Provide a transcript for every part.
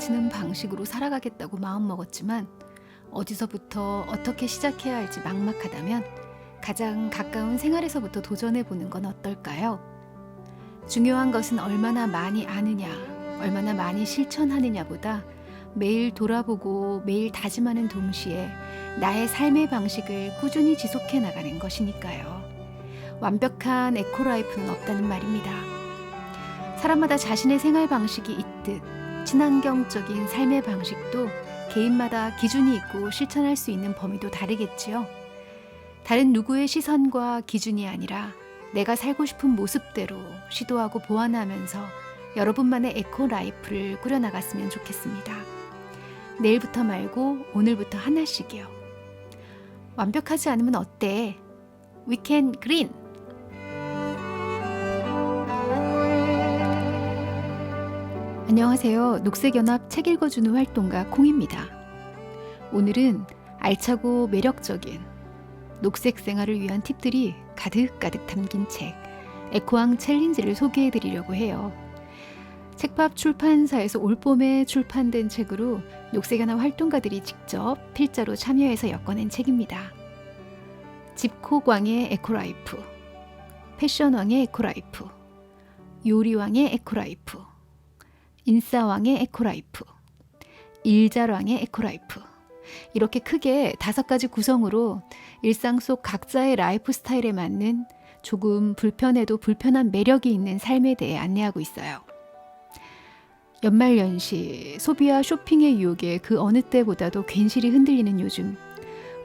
넘치는 방식으로 살아가겠다고 마음먹었지만 어디서부터 어떻게 시작해야 할지 막막하다면 가장 가까운 생활에서부터 도전해보는 건 어떨까요? 중요한 것은 얼마나 많이 아느냐, 얼마나 많이 실천하느냐보다 매일 돌아보고 매일 다짐하는 동시에 나의 삶의 방식을 꾸준히 지속해 나가는 것이니까요. 완벽한 에코라이프는 없다는 말입니다. 사람마다 자신의 생활 방식이 있듯 친환경적인 삶의 방식도 개인마다 기준이 있고 실천할 수 있는 범위도 다르겠지요. 다른 누구의 시선과 기준이 아니라 내가 살고 싶은 모습대로 시도하고 보완하면서 여러분만의 에코라이프를 꾸려나갔으면 좋겠습니다. 내일부터 말고 오늘부터 하나씩이요. 완벽하지 않으면 어때? We can green! 안녕하세요. 녹색연합 책 읽어주는 활동가 콩입니다. 오늘은 알차고 매력적인 녹색 생활을 위한 팁들이 가득가득 담긴 책 에코왕 챌린지를 소개해드리려고 해요. 책밥 출판사에서 올봄에 출판된 책으로 녹색연합 활동가들이 직접 필자로 참여해서 엮어낸 책입니다. 집콕왕의 에코라이프, 패션왕의 에코라이프, 요리왕의 에코라이프, 인싸왕의 에코라이프, 일잘왕의 에코라이프, 이렇게 크게 5가지 구성으로 일상 속 각자의 라이프 스타일에 맞는 조금 불편해도 불편한 매력이 있는 삶에 대해 안내하고 있어요. 연말연시, 소비와 쇼핑의 유혹에 그 어느 때보다도 괜시리 흔들리는 요즘,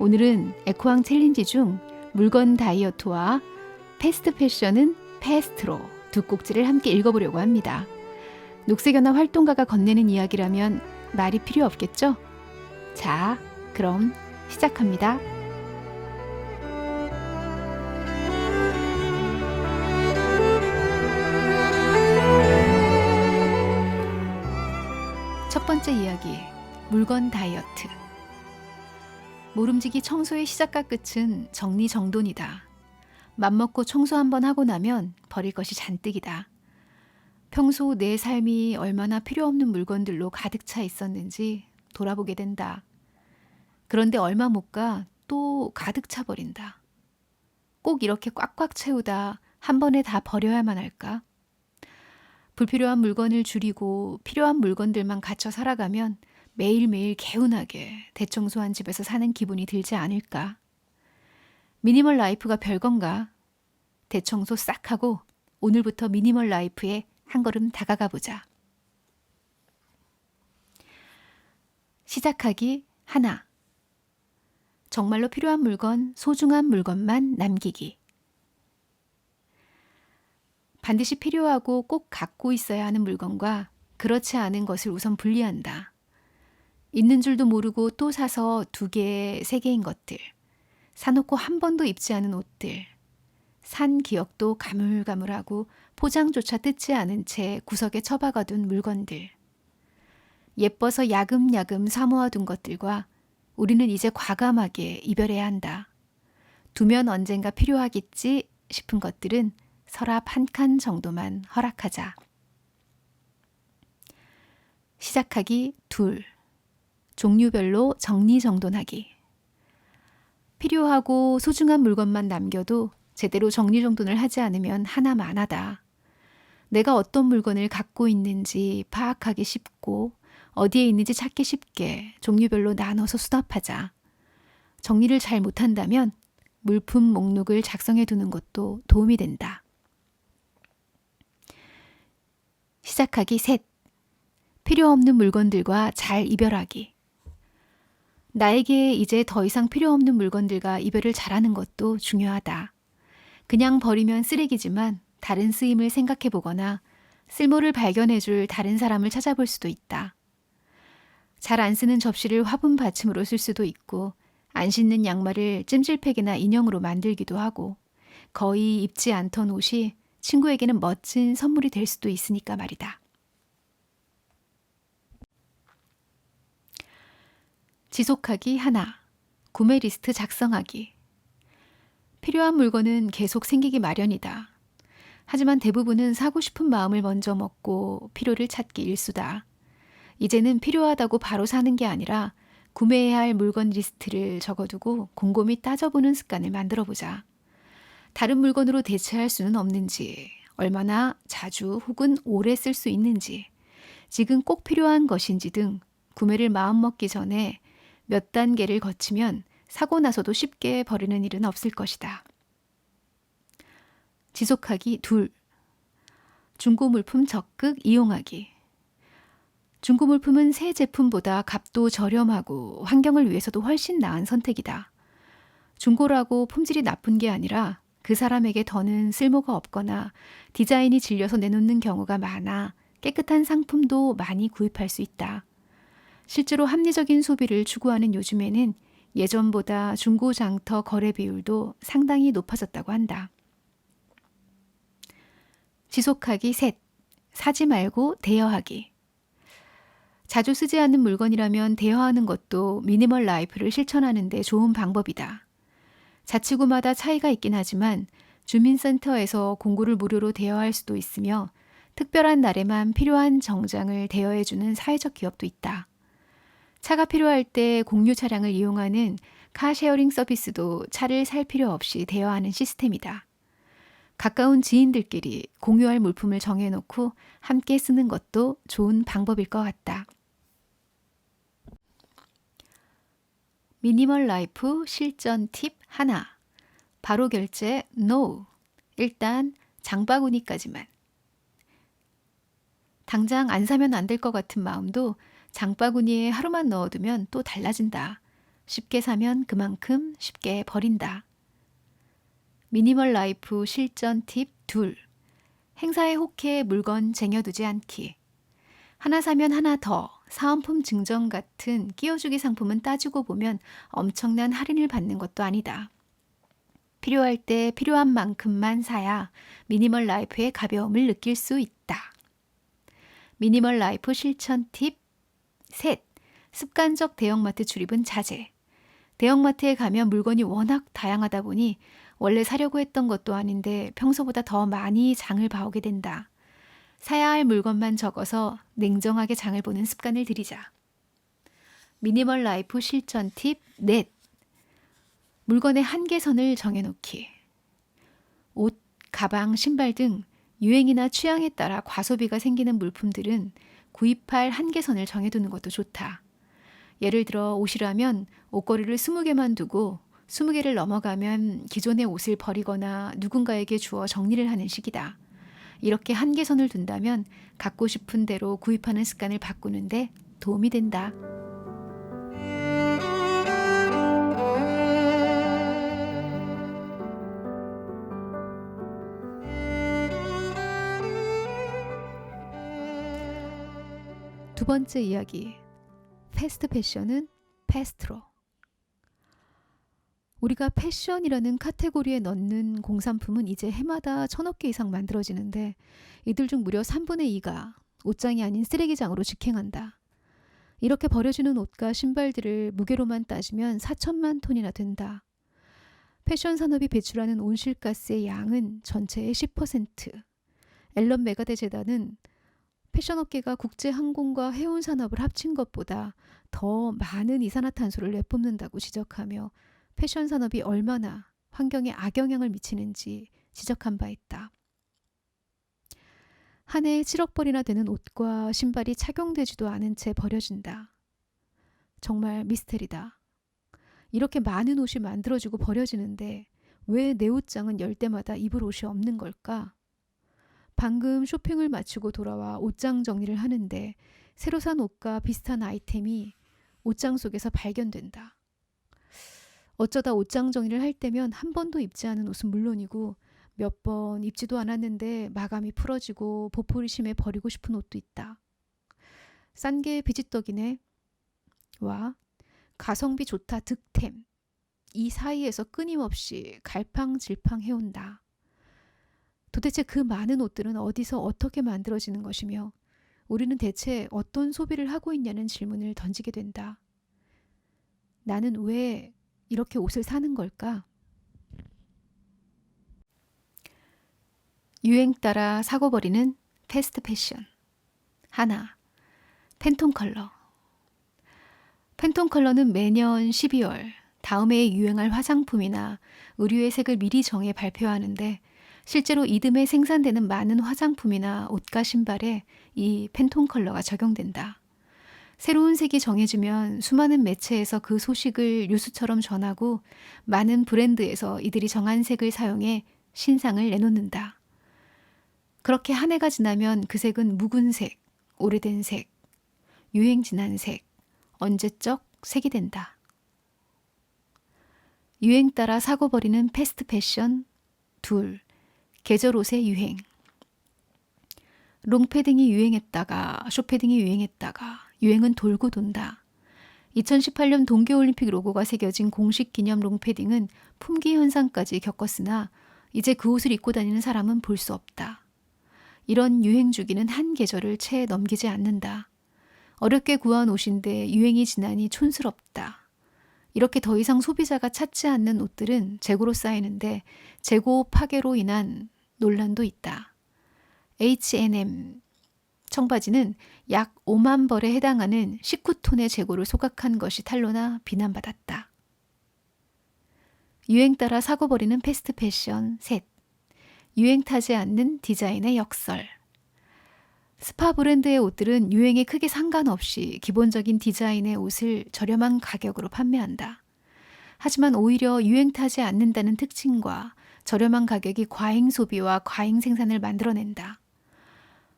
오늘은 에코왕 챌린지 중 물건 다이어트와 패스트 패션은 패스트로 두 꼭지를 함께 읽어보려고 합니다. 녹색연합 활동가가 건네는 이야기라면 말이 필요 없겠죠? 자, 그럼 시작합니다. 첫 번째 이야기, 물건 다이어트. 모름지기 청소의 시작과 끝은 정리정돈이다. 맘먹고 청소 한번 하고 나면 버릴 것이 잔뜩이다. 평소 내 삶이 얼마나 필요 없는 물건들로 가득 차 있었는지 돌아보게 된다. 그런데 얼마 못 가 또 가득 차 버린다. 꼭 이렇게 꽉꽉 채우다 한 번에 다 버려야만 할까? 불필요한 물건을 줄이고 필요한 물건들만 갖춰 살아가면 매일매일 개운하게 대청소한 집에서 사는 기분이 들지 않을까? 미니멀 라이프가 별건가? 대청소 싹 하고 오늘부터 미니멀 라이프에 한 걸음 다가가 보자. 시작하기 하나. 정말로 필요한 물건, 소중한 물건만 남기기. 반드시 필요하고 꼭 갖고 있어야 하는 물건과 그렇지 않은 것을 우선 분리한다. 있는 줄도 모르고 또 사서 2개, 3개인 것들, 사놓고 한 번도 입지 않은 옷들, 산 기억도 가물가물하고 포장조차 뜯지 않은 채 구석에 처박아둔 물건들, 예뻐서 야금야금 사모아둔 것들과 우리는 이제 과감하게 이별해야 한다. 두면 언젠가 필요하겠지 싶은 것들은 서랍 한 칸 정도만 허락하자. 시작하기 2. 종류별로 정리정돈하기. 필요하고 소중한 물건만 남겨도 제대로 정리정돈을 하지 않으면 하나만하다. 내가 어떤 물건을 갖고 있는지 파악하기 쉽고 어디에 있는지 찾기 쉽게 종류별로 나눠서 수납하자. 정리를 잘 못한다면 물품 목록을 작성해 두는 것도 도움이 된다. 시작하기 3. 필요 없는 물건들과 잘 이별하기. 나에게 이제 더 이상 필요 없는 물건들과 이별을 잘하는 것도 중요하다. 그냥 버리면 쓰레기지만 다른 쓰임을 생각해 보거나 쓸모를 발견해 줄 다른 사람을 찾아볼 수도 있다. 잘 안 쓰는 접시를 화분 받침으로 쓸 수도 있고 안 신는 양말을 찜질팩이나 인형으로 만들기도 하고 거의 입지 않던 옷이 친구에게는 멋진 선물이 될 수도 있으니까 말이다. 지속하기 하나. 구매 리스트 작성하기. 필요한 물건은 계속 생기기 마련이다. 하지만 대부분은 사고 싶은 마음을 먼저 먹고 필요를 찾기 일쑤다. 이제는 필요하다고 바로 사는 게 아니라 구매해야 할 물건 리스트를 적어두고 곰곰이 따져보는 습관을 만들어보자. 다른 물건으로 대체할 수는 없는지, 얼마나 자주 혹은 오래 쓸 수 있는지, 지금 꼭 필요한 것인지 등 구매를 마음먹기 전에 몇 단계를 거치면 사고 나서도 쉽게 버리는 일은 없을 것이다. 지속하기 2. 중고 물품 적극 이용하기. 중고 물품은 새 제품보다 값도 저렴하고 환경을 위해서도 훨씬 나은 선택이다. 중고라고 품질이 나쁜 게 아니라 그 사람에게 더는 쓸모가 없거나 디자인이 질려서 내놓는 경우가 많아 깨끗한 상품도 많이 구입할 수 있다. 실제로 합리적인 소비를 추구하는 요즘에는 예전보다 중고 장터 거래 비율도 상당히 높아졌다고 한다. 지속하기 3. 사지 말고 대여하기. 자주 쓰지 않는 물건이라면 대여하는 것도 미니멀 라이프를 실천하는 데 좋은 방법이다. 자치구마다 차이가 있긴 하지만 주민센터에서 공구를 무료로 대여할 수도 있으며 특별한 날에만 필요한 정장을 대여해주는 사회적 기업도 있다. 차가 필요할 때 공유 차량을 이용하는 카쉐어링 서비스도 차를 살 필요 없이 대여하는 시스템이다. 가까운 지인들끼리 공유할 물품을 정해놓고 함께 쓰는 것도 좋은 방법일 것 같다. 미니멀 라이프 실전 팁 하나. 바로 결제 NO. 일단 장바구니까지만. 당장 안 사면 안 될 것 같은 마음도 장바구니에 하루만 넣어두면 또 달라진다. 쉽게 사면 그만큼 쉽게 버린다. 미니멀 라이프 실전 팁 2. 행사에 혹해 물건 쟁여두지 않기. 하나 사면 하나 더, 사은품 증정 같은 끼워주기 상품은 따지고 보면 엄청난 할인을 받는 것도 아니다. 필요할 때 필요한 만큼만 사야 미니멀 라이프의 가벼움을 느낄 수 있다. 미니멀 라이프 실천 팁 3. 습관적 대형마트 출입은 자제. 대형마트에 가면 물건이 워낙 다양하다 보니 원래 사려고 했던 것도 아닌데 평소보다 더 많이 장을 봐오게 된다. 사야 할 물건만 적어서 냉정하게 장을 보는 습관을 들이자. 미니멀 라이프 실천 팁 넷. 물건의 한계선을 정해놓기. 옷, 가방, 신발 등 유행이나 취향에 따라 과소비가 생기는 물품들은 구입할 한계선을 정해두는 것도 좋다. 예를 들어 옷이라면 옷걸이를 20개만 두고 20개를 넘어가면 기존의 옷을 버리거나 누군가에게 주어 정리를 하는 식이다. 이렇게 한계선을 둔다면 갖고 싶은 대로 구입하는 습관을 바꾸는데 도움이 된다. 두 번째 이야기. 패스트 패션은 패스트로. 우리가 패션이라는 카테고리에 넣는 공산품은 이제 해마다 1000여 개 이상 만들어지는데 이들 중 무려 3분의 2가 옷장이 아닌 쓰레기장으로 직행한다. 이렇게 버려지는 옷과 신발들을 무게로만 따지면 4천만 톤이나 된다. 패션 산업이 배출하는 온실가스의 양은 전체의 10%. 앨런 메가데 재단은 패션업계가 국제항공과 해운 산업을 합친 것보다 더 많은 이산화탄소를 내뿜는다고 지적하며 패션 산업이 얼마나 환경에 악영향을 미치는지 지적한 바 있다. 한 해에 7억 벌이나 되는 옷과 신발이 착용되지도 않은 채 버려진다. 정말 미스테리다. 이렇게 많은 옷이 만들어지고 버려지는데 왜 내 옷장은 열 때마다 입을 옷이 없는 걸까? 방금 쇼핑을 마치고 돌아와 옷장 정리를 하는데 새로 산 옷과 비슷한 아이템이 옷장 속에서 발견된다. 어쩌다 옷장 정리를 할 때면 한 번도 입지 않은 옷은 물론이고 몇 번 입지도 않았는데 마감이 풀어지고 보풀이 심해 버리고 싶은 옷도 있다. 싼 게 비지떡이네. 와, 가성비 좋다 득템. 이 사이에서 끊임없이 갈팡질팡 해온다. 도대체 그 많은 옷들은 어디서 어떻게 만들어지는 것이며 우리는 대체 어떤 소비를 하고 있냐는 질문을 던지게 된다. 나는 왜 이렇게 옷을 사는 걸까? 유행 따라 사고 버리는 패스트 패션. 하나, 팬톤 컬러. 팬톤 컬러는 매년 12월 다음 해에 유행할 화장품이나 의류의 색을 미리 정해 발표하는데 실제로 이듬해 생산되는 많은 화장품이나 옷과 신발에 이 팬톤 컬러가 적용된다. 새로운 색이 정해지면 수많은 매체에서 그 소식을 뉴스처럼 전하고 많은 브랜드에서 이들이 정한 색을 사용해 신상을 내놓는다. 그렇게 한 해가 지나면 그 색은 묵은 색, 오래된 색, 유행 지난 색, 언제적 색이 된다. 유행 따라 사고 버리는 패스트 패션. 둘, 계절 옷의 유행. 롱패딩이 유행했다가 숏패딩이 유행했다가 유행은 돌고 돈다. 2018년 동계올림픽 로고가 새겨진 공식 기념 롱패딩은 품귀 현상까지 겪었으나 이제 그 옷을 입고 다니는 사람은 볼 수 없다. 이런 유행 주기는 한 계절을 채 넘기지 않는다. 어렵게 구한 옷인데 유행이 지나니 촌스럽다. 이렇게 더 이상 소비자가 찾지 않는 옷들은 재고로 쌓이는데 재고 파괴로 인한 논란도 있다. H&M 청바지는 약 5만 벌에 해당하는 19톤의 재고를 소각한 것이 탄로나 비난받았다. 유행 따라 사고 버리는 패스트 패션. 셋, 유행 타지 않는 디자인의 역설. 스파 브랜드의 옷들은 유행에 크게 상관없이 기본적인 디자인의 옷을 저렴한 가격으로 판매한다. 하지만 오히려 유행 타지 않는다는 특징과 저렴한 가격이 과잉 소비와 과잉 생산을 만들어낸다.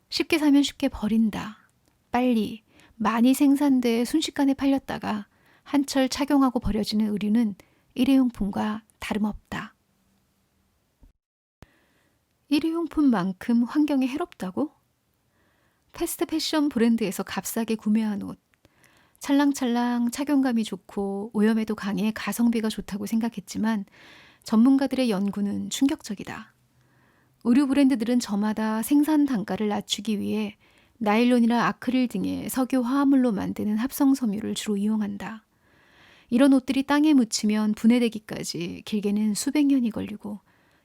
쉽게 사면 쉽게 버린다. 빨리, 많이 생산돼 순식간에 팔렸다가 한철 착용하고 버려지는 의류는 일회용품과 다름없다. 일회용품만큼 환경에 해롭다고? 패스트 패션 브랜드에서 값싸게 구매한 옷, 찰랑찰랑 착용감이 좋고 오염에도 강해 가성비가 좋다고 생각했지만 전문가들의 연구는 충격적이다. 의류 브랜드들은 저마다 생산 단가를 낮추기 위해 나일론이나 아크릴 등의 석유 화합물로 만드는 합성 섬유를 주로 이용한다. 이런 옷들이 땅에 묻히면 분해되기까지 길게는 수백 년이 걸리고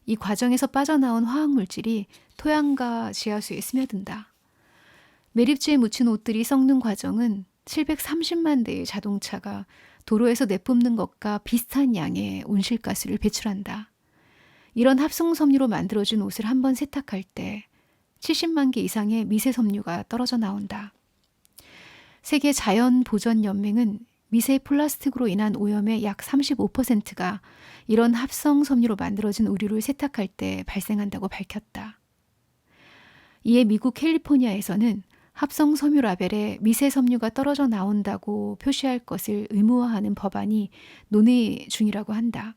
이 과정에서 빠져나온 화학물질이 토양과 지하수에 스며든다. 매립지에 묻힌 옷들이 썩는 과정은 730만 대의 자동차가 도로에서 내뿜는 것과 비슷한 양의 온실가스를 배출한다. 이런 합성 섬유로 만들어진 옷을 한번 세탁할 때 70만 개 이상의 미세 섬유가 떨어져 나온다. 세계 자연보전연맹은 미세 플라스틱으로 인한 오염의 약 35%가 이런 합성 섬유로 만들어진 의류를 세탁할 때 발생한다고 밝혔다. 이에 미국 캘리포니아에서는 합성 섬유 라벨에 미세 섬유가 떨어져 나온다고 표시할 것을 의무화하는 법안이 논의 중이라고 한다.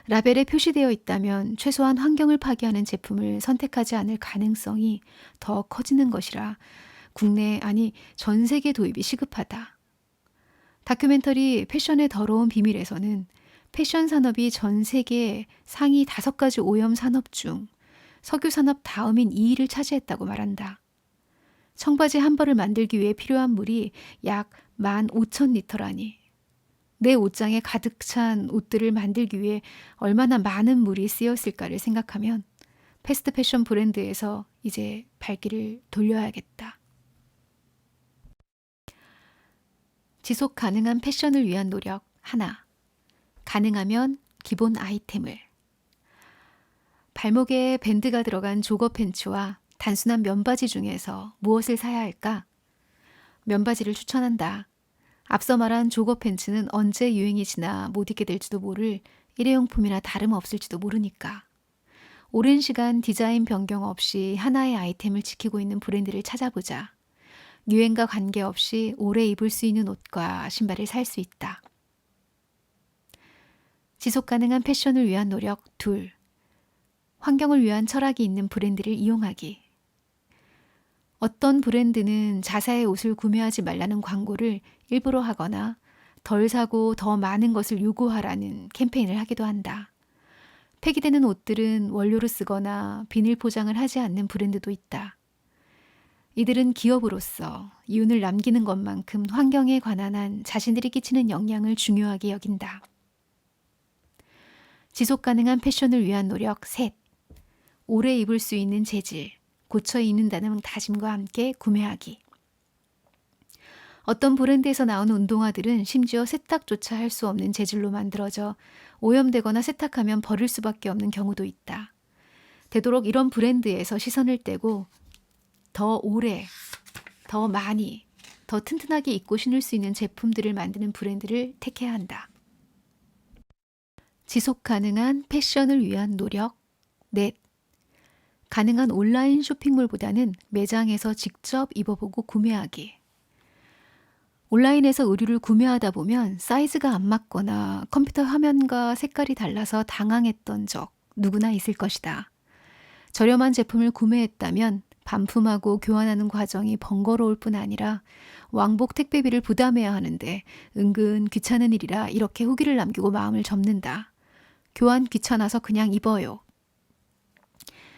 라벨에 표시되어 있다면 최소한 환경을 파괴하는 제품을 선택하지 않을 가능성이 더 커지는 것이라 국내 아니 전 세계 도입이 시급하다. 다큐멘터리 패션의 더러운 비밀에서는 패션 산업이 전 세계 상위 5가지 오염 산업 중 석유 산업 다음인 2위를 차지했다고 말한다. 청바지 한 벌을 만들기 위해 필요한 물이 약 15,000리터라니. 내 옷장에 가득 찬 옷들을 만들기 위해 얼마나 많은 물이 쓰였을까를 생각하면 패스트 패션 브랜드에서 이제 발길을 돌려야겠다. 지속 가능한 패션을 위한 노력 하나. 가능하면 기본 아이템을. 발목에 밴드가 들어간 조거 팬츠와 단순한 면바지 중에서 무엇을 사야 할까? 면바지를 추천한다. 앞서 말한 조거 팬츠는 언제 유행이 지나 못 입게 될지도 모를 일회용품이나 다름없을지도 모르니까. 오랜 시간 디자인 변경 없이 하나의 아이템을 지키고 있는 브랜드를 찾아보자. 유행과 관계없이 오래 입을 수 있는 옷과 신발을 살 수 있다. 지속 가능한 패션을 위한 노력 둘. 환경을 위한 철학이 있는 브랜드를 이용하기. 어떤 브랜드는 자사의 옷을 구매하지 말라는 광고를 일부러 하거나 덜 사고 더 많은 것을 요구하라는 캠페인을 하기도 한다. 폐기되는 옷들은 원료로 쓰거나 비닐 포장을 하지 않는 브랜드도 있다. 이들은 기업으로서 이윤을 남기는 것만큼 환경에 관한 한 자신들이 끼치는 영향을 중요하게 여긴다. 지속 가능한 패션을 위한 노력 셋. 오래 입을 수 있는 재질, 고쳐 입는다는 다짐과 함께 구매하기. 어떤 브랜드에서 나온 운동화들은 심지어 세탁조차 할 수 없는 재질로 만들어져 오염되거나 세탁하면 버릴 수밖에 없는 경우도 있다. 되도록 이런 브랜드에서 시선을 떼고 더 오래, 더 많이, 더 튼튼하게 입고 신을 수 있는 제품들을 만드는 브랜드를 택해야 한다. 지속 가능한 패션을 위한 노력. 넷. 가능한 온라인 쇼핑몰보다는 매장에서 직접 입어보고 구매하기. 온라인에서 의류를 구매하다 보면 사이즈가 안 맞거나 컴퓨터 화면과 색깔이 달라서 당황했던 적 누구나 있을 것이다. 저렴한 제품을 구매했다면 반품하고 교환하는 과정이 번거로울 뿐 아니라 왕복 택배비를 부담해야 하는데 은근 귀찮은 일이라 이렇게 후기를 남기고 마음을 접는다. 교환 귀찮아서 그냥 입어요.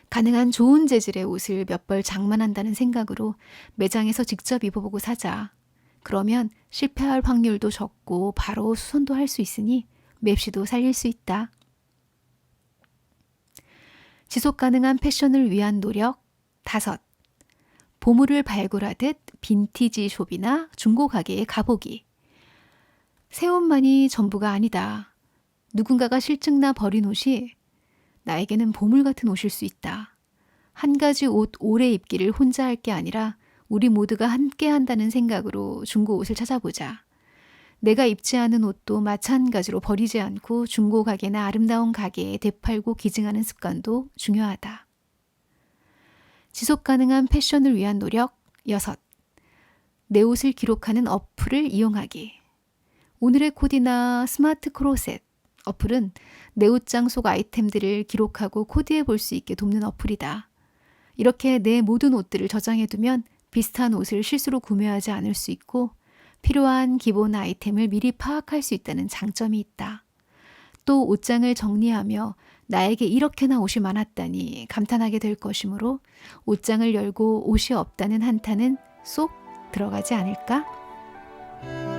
가능한 좋은 재질의 옷을 몇 벌 장만한다는 생각으로 매장에서 직접 입어보고 사자. 그러면 실패할 확률도 적고 바로 수선도 할 수 있으니 맵시도 살릴 수 있다. 지속 가능한 패션을 위한 노력. 5. 보물을 발굴하듯 빈티지 숍이나 중고 가게에 가보기. 새 옷만이 전부가 아니다. 누군가가 실증나 버린 옷이 나에게는 보물 같은 옷일 수 있다. 한 가지 옷 오래 입기를 혼자 할 게 아니라 우리 모두가 함께 한다는 생각으로 중고 옷을 찾아보자. 내가 입지 않은 옷도 마찬가지로 버리지 않고 중고 가게나 아름다운 가게에 되팔고 기증하는 습관도 중요하다. 지속 가능한 패션을 위한 노력. 6. 내 옷을 기록하는 어플을 이용하기. 오늘의 코디나 스마트 크로셋 어플은 내 옷장 속 아이템들을 기록하고 코디해 볼 수 있게 돕는 어플이다. 이렇게 내 모든 옷들을 저장해두면 비슷한 옷을 실수로 구매하지 않을 수 있고 필요한 기본 아이템을 미리 파악할 수 있다는 장점이 있다. 또 옷장을 정리하며 나에게 이렇게나 옷이 많았다니 감탄하게 될 것이므로 옷장을 열고 옷이 없다는 한탄은 쏙 들어가지 않을까?